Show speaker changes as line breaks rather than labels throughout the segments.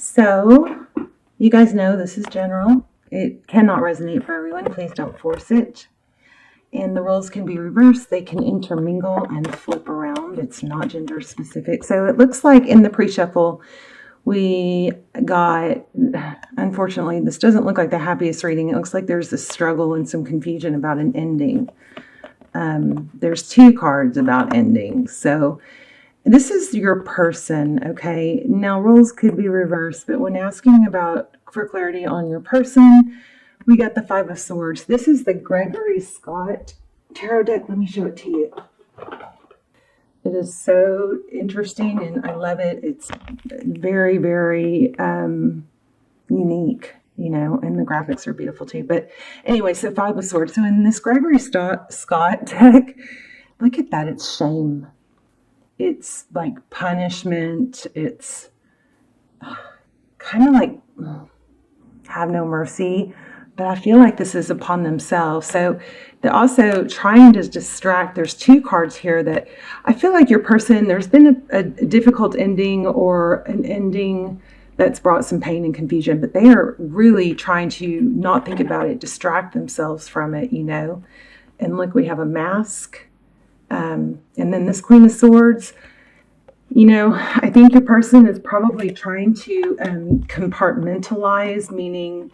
So, you guys know this is general. It cannot resonate for everyone. Please don't force it. And the roles can be reversed. They can intermingle and flip around. It's not gender specific. So it looks like in the pre-shuffle, we got, unfortunately, this doesn't look like the happiest reading. It looks like there's a struggle and some confusion about an ending. There's 2 cards about endings. So this is your person, okay? Now, roles could be reversed, but when asking for clarity on your person, we got the 5 of Swords. This is the Gregory Scott Tarot deck. Let me show it to you. It is so interesting, and I love it. It's very, very unique, you know, and the graphics are beautiful too. But anyway, so 5 of Swords. So in this Gregory Scott deck, look at that. It's shame. It's like punishment. It's kind of like have no mercy. But I feel like this is upon themselves. So they're also trying to distract. There's 2 cards here that I feel like your person, there's been a difficult ending or an ending that's brought some pain and confusion, but they are really trying to not think about it, distract themselves from it, you know. And look, we have a mask. And then this Queen of Swords. You know, I think your person is probably trying to compartmentalize, meaning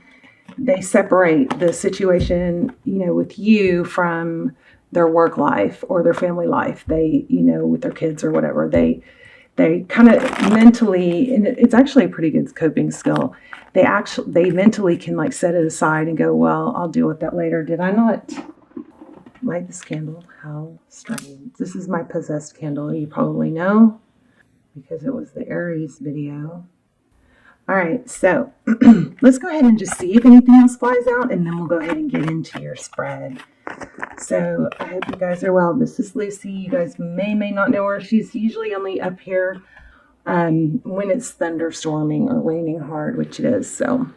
they separate the situation, you know, with you from their work life or their family life. They, you know, with their kids or whatever, they kind of mentally, and it's actually a pretty good coping skill. They mentally can like set it aside and go, well, I'll deal with that later. Did I not light this candle? How strange. This is my possessed candle. You probably know because it was the Aries video. All right, so let's go ahead and just see if anything else flies out, and then we'll go ahead and get into your spread. So I hope you guys are well. This is Lucy. You guys may not know her. She's usually only up here when it's thunderstorming or raining hard, which it is. So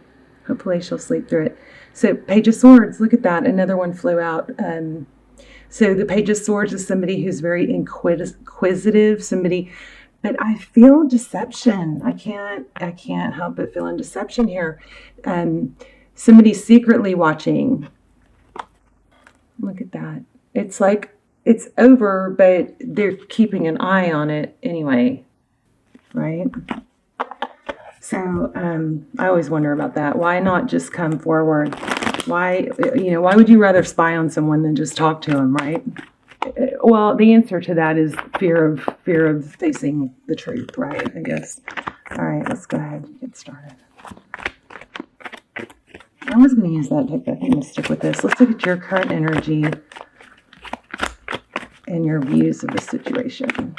hopefully she'll sleep through it. So Page of Swords, look at that. Another one flew out. So the Page of Swords is somebody who's very inquisitive, somebody... But I feel deception. I can't help but feeling deception here. Somebody secretly watching. Look at that. It's like it's over, but they're keeping an eye on it anyway, right? So I always wonder about that. Why not just come forward? Why would you rather spy on someone than just talk to them, right? Well, the answer to that is fear of facing the truth, right? I guess. All right, let's go ahead and get started. I was going to use that deck, but I'm going to stick with this. Let's look at your current energy and your views of the situation.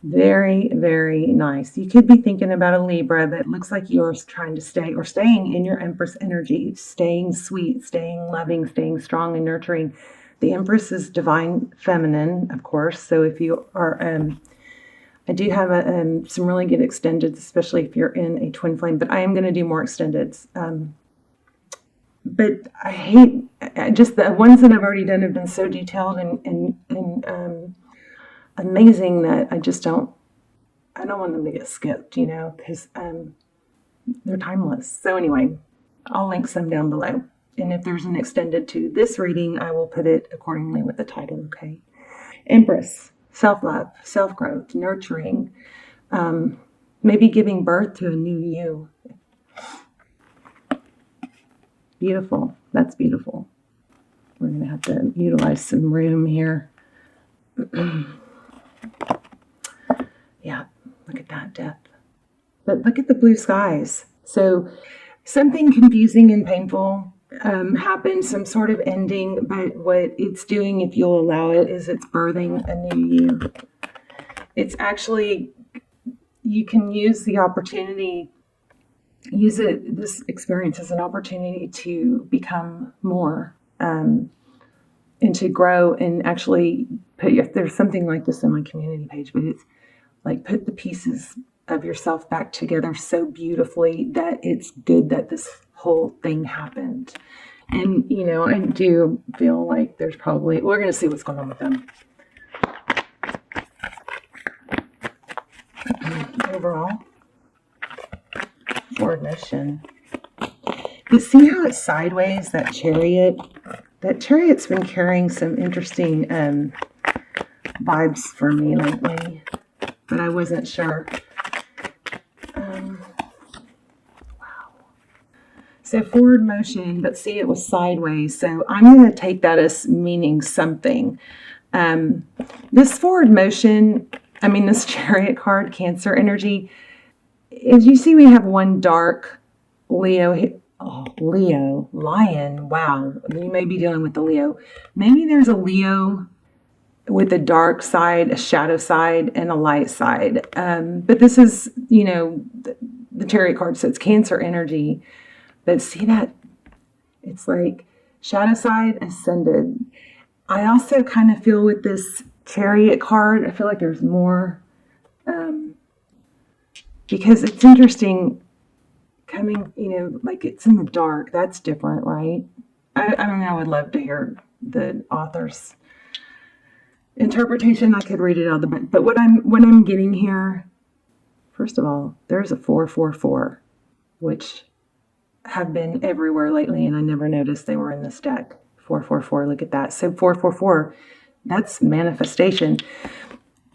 Very, very nice. You could be thinking about a Libra, but it looks like you're trying to staying in your Empress energy, staying sweet, staying loving, staying strong and nurturing. The Empress is divine feminine, of course. So if you are, I do have some really good extendeds, especially if you're in a twin flame, but I am going to do more extendeds. But I hate, just the ones that I've already done have been so detailed and amazing that I don't want them to get skipped, you know, because they're timeless. So anyway, I'll link some down below. And if there's an extended to this reading, I will put it accordingly with the title, okay? Empress, self-love, self-growth, nurturing, maybe giving birth to a new you. Beautiful. That's beautiful. We're going to have to utilize some room here. Yeah, look at that depth. But look at the blue skies. So something confusing and painful happened, some sort of ending, but what it's doing, if you'll allow it, is it's birthing a new you. It's actually, you can use the opportunity, this experience as an opportunity to become more and to grow and actually there's something like this on my community page, but it's like put the pieces of yourself back together so beautifully that it's good that this whole thing happened. And, you know, I do feel like there's probably, we're going to see what's going on with them. overall. Forward motion. But see how it's sideways, that chariot? That chariot's been carrying some interesting vibes for me lately, but I wasn't sure. Wow. So forward motion, but see it was sideways. So I'm going to take that as meaning something. This forward motion, this chariot card, Cancer energy, as you see, we have one dark Leo. Oh, Leo, lion. Wow. You may be dealing with the Leo. Maybe there's a Leo with a dark side, a shadow side, and a light side. But this is, the chariot card, so it's Cancer energy. But see that? It's like shadow side, ascended. I also kind of feel with this chariot card, I feel like there's more, because it's interesting coming, like it's in the dark. That's different, right? I would love to hear the author's interpretation. I could read it out of the book. But what I'm getting here, first of all, there's a 444, which have been everywhere lately, and I never noticed they were in this deck. 444, look at that. So 444, that's manifestation.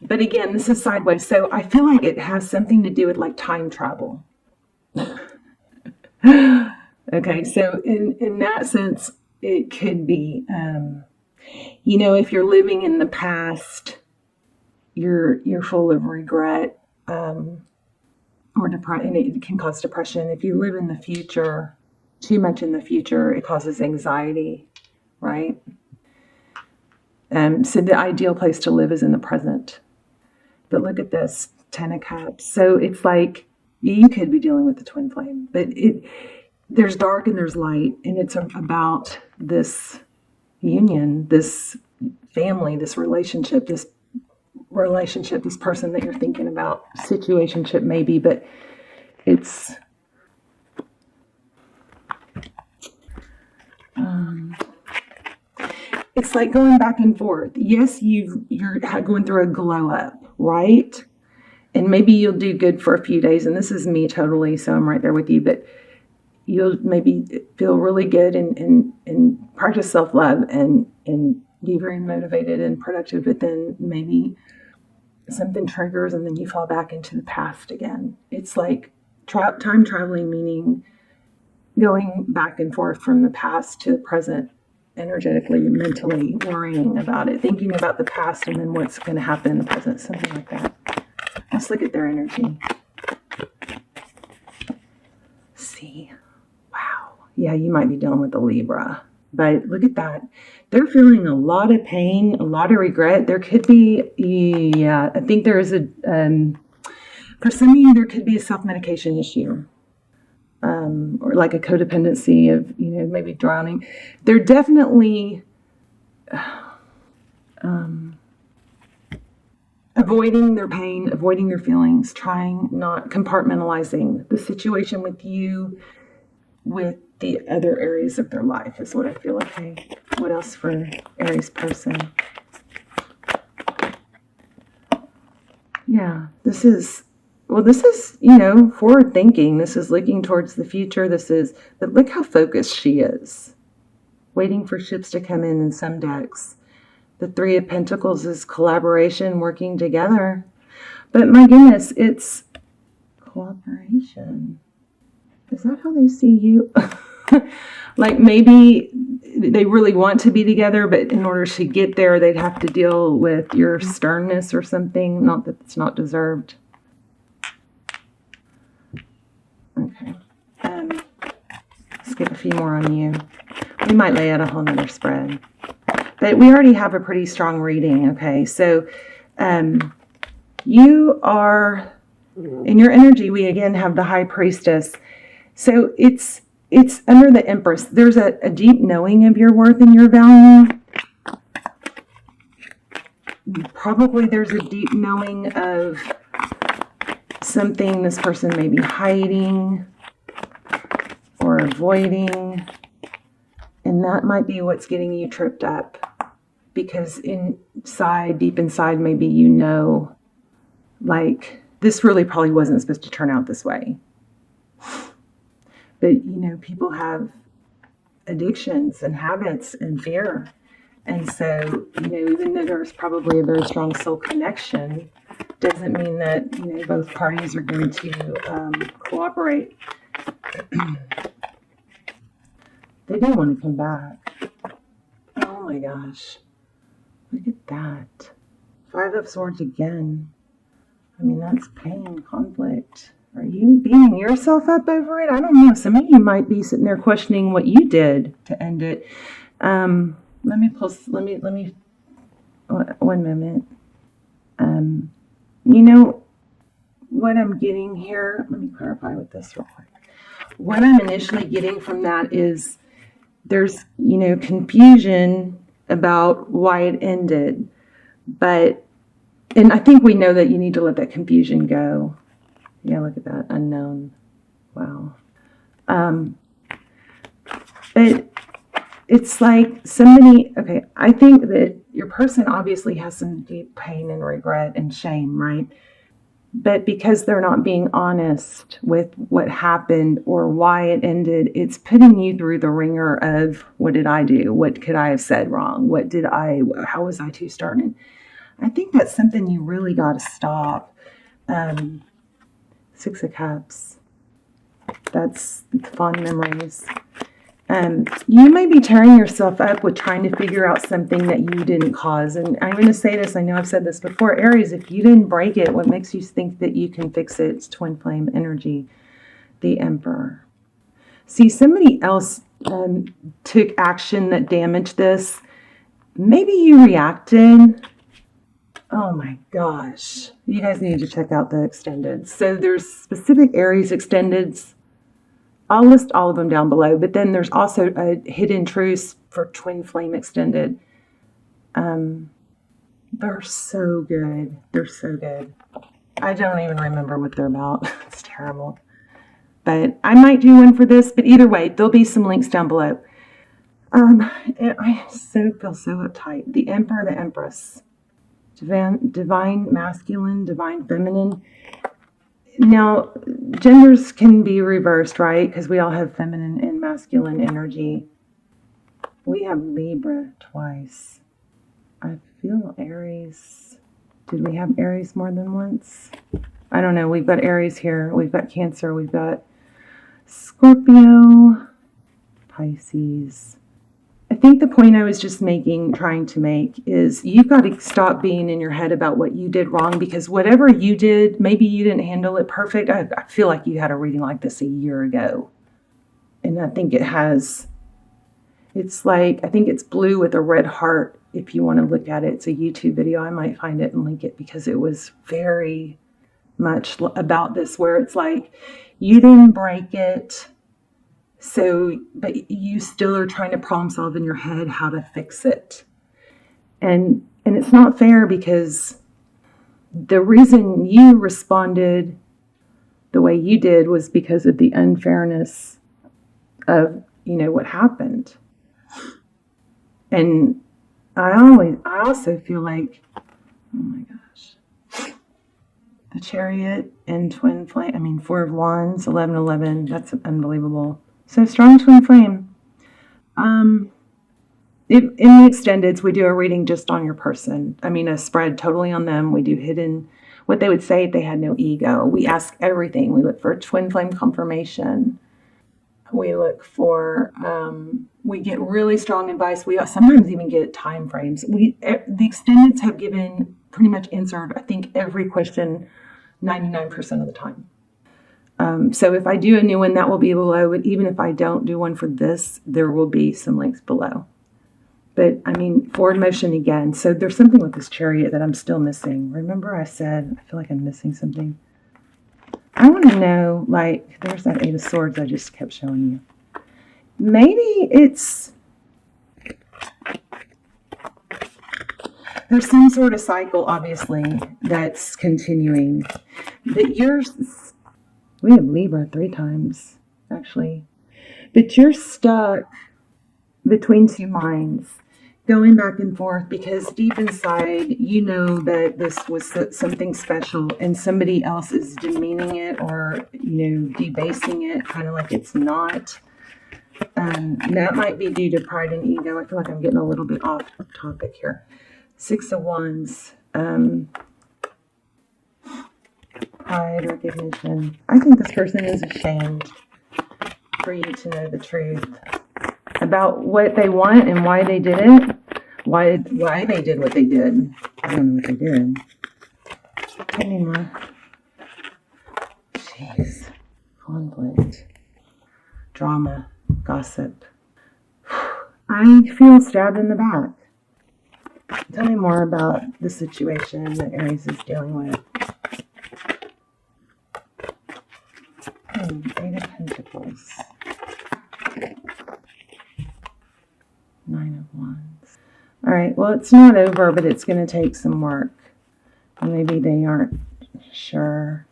But again, this is sideways. So I feel like it has something to do with like time travel. Okay, so in that sense, it could be, if you're living in the past, you're full of regret, or depression, and it can cause depression. If you live in the future, too much in the future, it causes anxiety, right? So the ideal place to live is in the present. But look at this, 10 of Cups. So it's like, you could be dealing with the twin flame, but there's dark and there's light, and it's about this union, this family, this relationship, this person that you're thinking about, situationship maybe, but it's like going back and forth. Yes, you're going through a glow up, right? And maybe you'll do good for a few days, and this is me totally, so I'm right there with you, but you'll maybe feel really good and practice self-love and be very motivated and productive, but then maybe something triggers and then you fall back into the past again. It's like time traveling, meaning going back and forth from the past to the present, energetically, mentally, worrying about it, thinking about the past and then what's going to happen in the present, something like that. Let's look at their energy. See. Wow. Yeah, you might be dealing with a Libra. But look at that. They're feeling a lot of pain, a lot of regret. There could be, I think there is for some of you, there could be a self-medication issue. Or like a codependency of, maybe drowning. They're definitely avoiding their pain, avoiding their feelings, trying not compartmentalizing the situation with you, with the other areas of their life is what I feel. Okay, what else for Aries person? Yeah, this is forward thinking. This is looking towards the future. But look how focused she is. Waiting for ships to come in some decks. The Three of Pentacles is collaboration, working together. But my goodness, it's cooperation. Is that how they see you? Like maybe they really want to be together, but in order to get there, they'd have to deal with your sternness or something. Not that it's not deserved. Okay. Let's get a few more on you. We might lay out a whole nother spread. But we already have a pretty strong reading, okay? So you are, in your energy, we again have the High Priestess. So it's under the Empress. There's a deep knowing of your worth and your value. Probably there's a deep knowing of something this person may be hiding or avoiding. And that might be what's getting you tripped up. Because deep inside, maybe like this really probably wasn't supposed to turn out this way. But, people have addictions and habits and fear. And so, even though there's probably a very strong soul connection, doesn't mean that, both parties are going to cooperate. They do want to come back. Oh my gosh. Look at that. 5 of Swords again. I mean, that's pain, conflict. Are you beating yourself up over it? I don't know. Some of you might be sitting there questioning what you did to end it. Let me, one moment. What I'm getting here, let me clarify with this real quick. What I'm initially getting from that is there's, confusion about why it ended. And I think we know that you need to let that confusion go. Yeah, look at that, unknown. Wow. But it's like somebody, okay, I think that your person obviously has some deep pain and regret and shame, right? But because they're not being honest with what happened or why it ended, it's putting you through the ringer of, what did I do? What could I have said wrong? How was I too stubborn? I think that's something you really got to stop. 6 of Cups. That's fond memories. You may be tearing yourself up with trying to figure out something that you didn't cause. And I'm going to say this, I know I've said this before, Aries, if you didn't break it, what makes you think that you can fix it? It's twin flame energy, the Emperor. See, somebody else took action that damaged this. Maybe you reacted. Oh my gosh. You guys need to check out the extended. So there's specific Aries extendeds. I'll list all of them down below, but then there's also a hidden truth for twin flame extended. They're so good. They're so good. I don't even remember what they're about. It's terrible. But I might do one for this, but either way, there'll be some links down below. And I feel so uptight. The Emperor, the Empress. Divine masculine, divine feminine. Now, genders can be reversed, right? Because we all have feminine and masculine energy. We have Libra twice. I feel Aries. Did we have Aries more than once? I don't know. We've got Aries here. We've got Cancer. We've got Scorpio, Pisces. I think the point I was just trying to make is you've got to stop being in your head about what you did wrong, because whatever you did, maybe you didn't handle it perfect. I feel like you had a reading like this a year ago. And I think I think it's blue with a red heart. If you want to look at it, it's a YouTube video. I might find it and link it because it was very much about this, where it's like, you didn't break it. So, but you still are trying to problem solve in your head how to fix it. And it's not fair, because the reason you responded the way you did was because of the unfairness of, what happened. And I also feel like, oh my gosh, the Chariot and twin flame, 4 of Wands, 11-11, that's unbelievable. So strong twin flame. In the extendeds, we do a reading just on your person. A spread totally on them. We do hidden, what they would say if they had no ego. We ask everything. We look for twin flame confirmation. We look for, we get really strong advice. We sometimes even get time frames. The extendeds have given, pretty much answered, I think, every question 99% of the time. So if I do a new one, that will be below. But even if I don't do one for this, there will be some links below. But forward motion again. So there's something with this Chariot that I'm still missing. Remember I said, I feel like I'm missing something. I want to know, there's that 8 of Swords I just kept showing you. Maybe there's some sort of cycle, obviously, that's continuing. But we have Libra 3 times, actually. But you're stuck between 2 minds. going back and forth because deep inside, you know that this was something special and somebody else is demeaning it or, debasing it, kind of like it's not. That might be due to pride and ego. I feel like I'm getting a little bit off topic here. 6 of Wands. Pride, recognition. I think this person is ashamed for you to know the truth about what they want and why they did it. Why they did what they did. I don't know what they did. Tell me more. Jeez. Conflict. Drama. Gossip. I feel stabbed in the back. Tell me more about the situation that Aries is dealing with. 8 of Pentacles. 9 of Wands. All right, well, it's not over, but it's going to take some work. Maybe they aren't sure.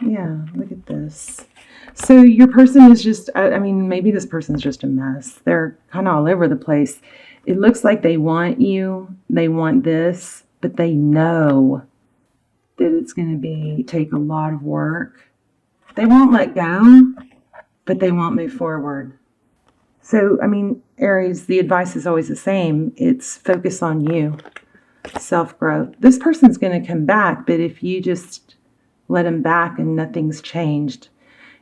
Yeah, look at this. So your person is just, maybe this person's just a mess. They're kind of all over the place. It looks like they want you, they want this, but they know that it's going to take a lot of work. They won't let go, but they won't move forward. So, Aries, the advice is always the same. It's focus on you, self-growth. This person's going to come back, but if you just let them back and nothing's changed,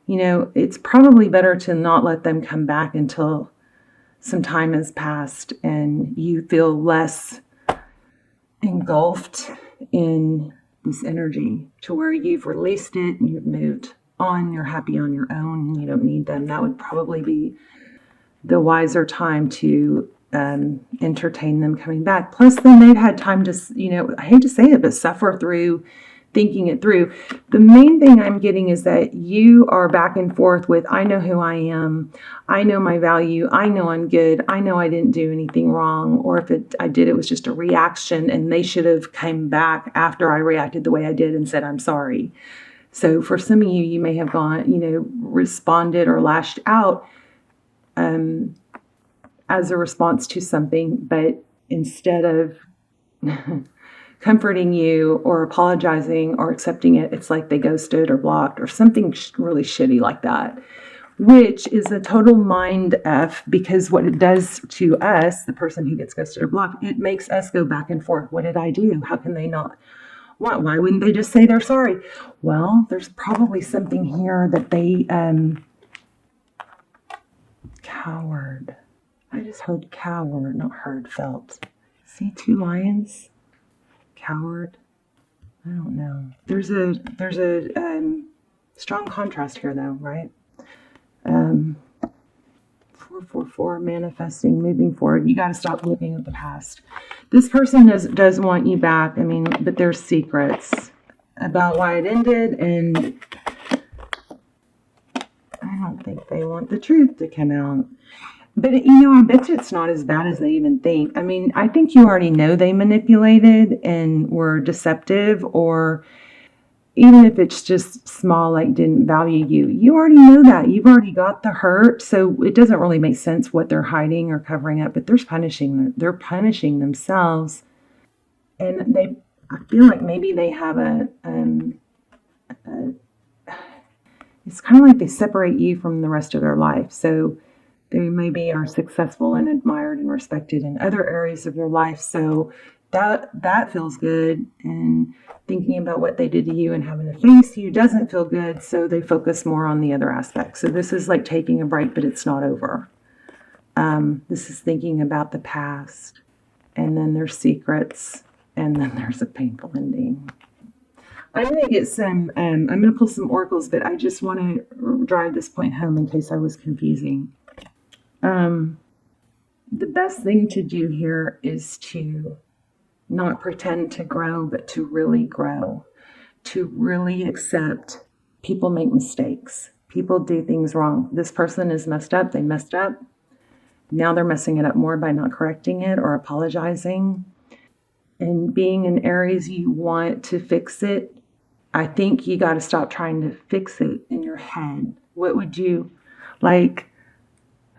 it's probably better to not let them come back until some time has passed and you feel less engulfed in this energy to where you've released it and you've moved on, you're happy on your own and you don't need them. That would probably be the wiser time to entertain them coming back. Plus then they've had time to, I hate to say it, but suffer through thinking it through. The main thing I'm getting is that you are back and forth with, I know who I am. I know my value. I know I'm good. I know I didn't do anything wrong. Or if I did, it was just a reaction and they should have come back after I reacted the way I did and said, I'm sorry. So for some of you, you may have gone, responded or lashed out as a response to something, but instead of comforting you or apologizing or accepting it, it's like they ghosted or blocked or something really shitty like that, which is a total mind F, because what it does to us, the person who gets ghosted or blocked, it makes us go back and forth. What did I do? How can they not? Why wouldn't they just say they're sorry? Well, there's probably something here that they, coward. I just heard coward, not heard, felt. See 2 lions? Coward. I don't know. There's a strong contrast here though, right? 444, manifesting, moving forward. You got to stop looking at the past. This person does want you back. But there's secrets about why it ended, and I don't think they want the truth to come out. But, I bet you it's not as bad as they even think. I think you already know they manipulated and were deceptive, or even if it's just small, like didn't value you. You already know that. You've already got the hurt. So it doesn't really make sense what they're hiding or covering up, but they're punishing themselves. And I feel like maybe they have it's kind of like they separate you from the rest of their life. So they maybe are successful and admired and respected in other areas of your life. So that feels good. And thinking about what they did to you and having to face you doesn't feel good. So they focus more on the other aspects. So this is like taking a break, but it's not over. This is thinking about the past. And then there's secrets. And then there's a painful ending. I'm going to get some, I'm going to pull some oracles, but I just want to drive this point home in case I was confusing. The best thing to do here is to not pretend to grow, but to really grow, to really accept people make mistakes. People do things wrong. This person is messed up. They messed up. Now they're messing it up more by not correcting it or apologizing. And being an Aries, you want to fix it. I think you got to stop trying to fix it in your head. What would you like?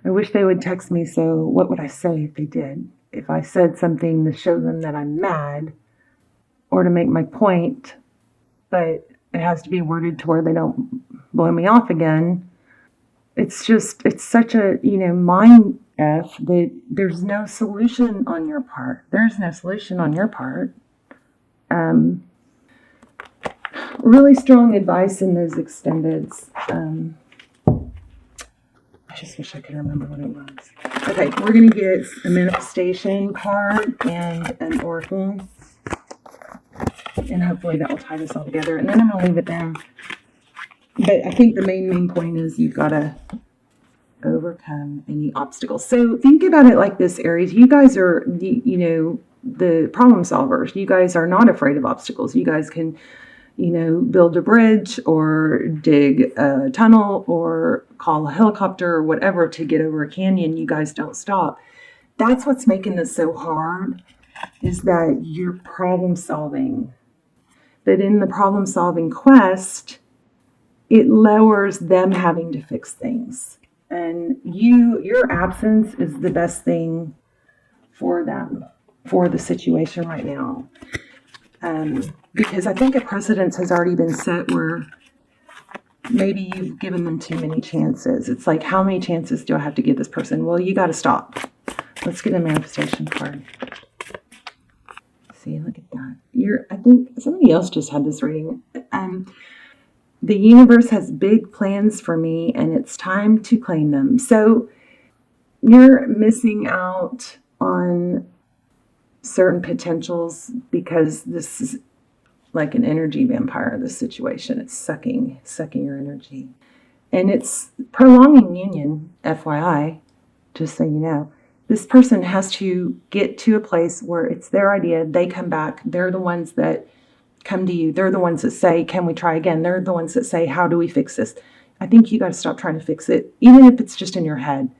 I wish they would text me, so what would I say if they did? If I said something to show them that I'm mad or to make my point, but it has to be worded to where they don't blow me off again. It's such a, mind F that there's no solution on your part. There's no solution on your part. Really strong advice in those extendeds. I just wish I could remember what it was. Okay, we're going to get a manifestation card and an oracle. And hopefully that will tie this all together. And then I'm going to leave it there. But I think the main point is you've got to overcome any obstacles. So think about it like this, Aries. You guys are, the problem solvers. You guys are not afraid of obstacles. You guys can, build a bridge or dig a tunnel or call a helicopter or whatever to get over a canyon. You guys don't stop. That's what's making this so hard, is that you're problem solving. But in the problem solving quest, it lowers them having to fix things. And your absence is the best thing for them, for the situation right now. Because I think a precedence has already been set where maybe you've given them too many chances. It's like, how many chances do I have to give this person? Well, you got to stop. Let's get a manifestation card. See, look at that. I think somebody else just had this reading. The universe has big plans for me, and it's time to claim them. So you're missing out on certain potentials because this is like an energy vampire, this situation. It's sucking your energy. And it's prolonging union, FYI, just so you know. This person has to get to a place where it's their idea. They come back. They're the ones that come to you. They're the ones that say, can we try again? They're the ones that say, how do we fix this? I think you got to stop trying to fix it, even if it's just in your head.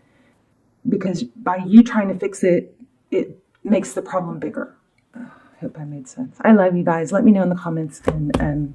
Because by you trying to fix it, it makes the problem bigger. I hope I made sense. I love you guys. Let me know in the comments, and